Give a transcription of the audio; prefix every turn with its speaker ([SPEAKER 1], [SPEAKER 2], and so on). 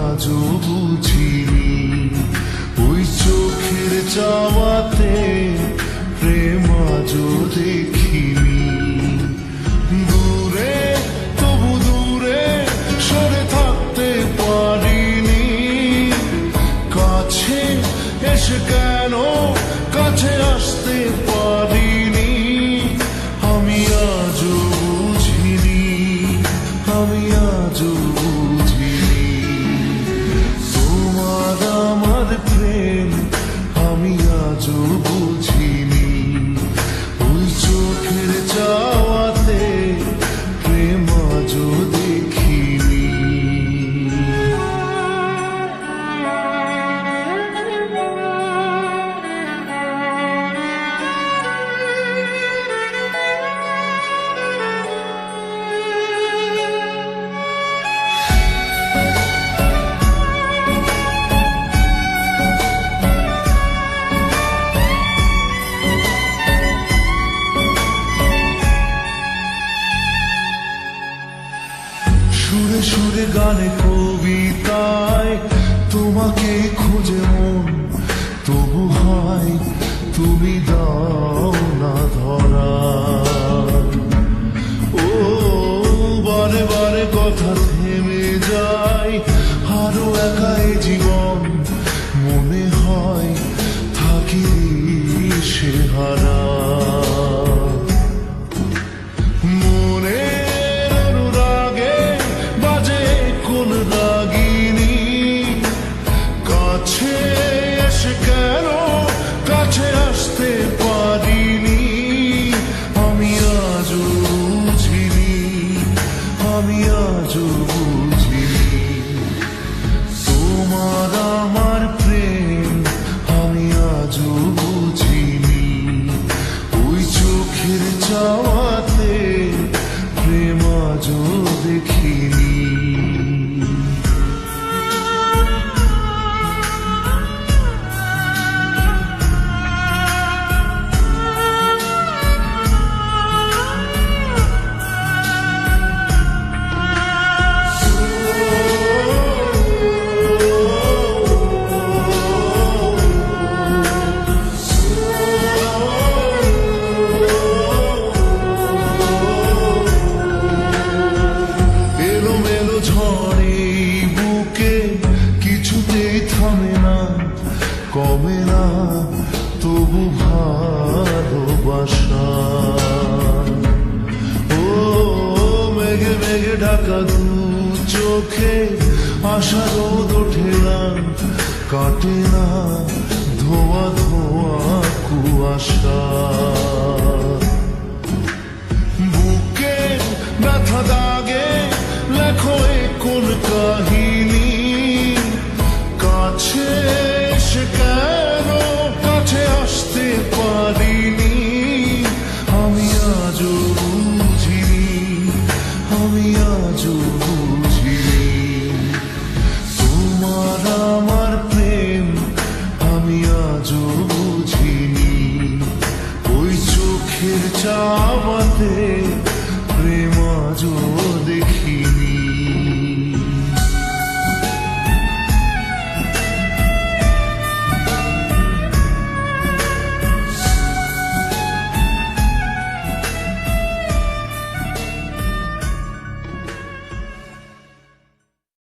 [SPEAKER 1] আজও বুঝিনি ওই চোখের চাওয়াতে প্রেম আজও দেখিনি। দূরে তবু দূরে সরে থাকতে পারিনি, কাছে এসে কেন কাছে আসতে পারিনি। আমি আজও বুঝিনি, আমি আজও প্রেম আমি আজও বুঝিনি। ওই চোখের চাওয়াতে প্রেম আজও দেখিনি। সুরে সুরে গানে কবিতায় তোমাকে খুঁজে মন, তবু হয় তুমি দাও না ধরা। ও বারে বারে কথা থেমে যায়, আরো একাই জীবন মনে হয় থাকি সে হারা। কাছে এসে কেন কাছে আসতে পারিনি। আমি আজও বুঝিনি, আমি আজও বুঝিনি। তোমার আমার প্রেম আমি আজও বুঝিনি। ওই চোখের চাওয়াতে প্রেম আজও দেখিনি। কমে না তবু ভালোবাসা। ও মেঘে মেঘে ঢাকা দু চোখে আশা রোদ ওঠে না, কাটে না ধোয়া ধোয়া কুয়াশা। বুকে ব্যথা দাগে লেখো কোন কাহিনী, কাছে সে কেন কাছে আসতে পারিনি। আমি আজও বুঝিনি, আমি আজও বুঝিনি। তোমার আমার প্রেম আমি আজও বুঝিনি। ওই চোখের চাওয়াতে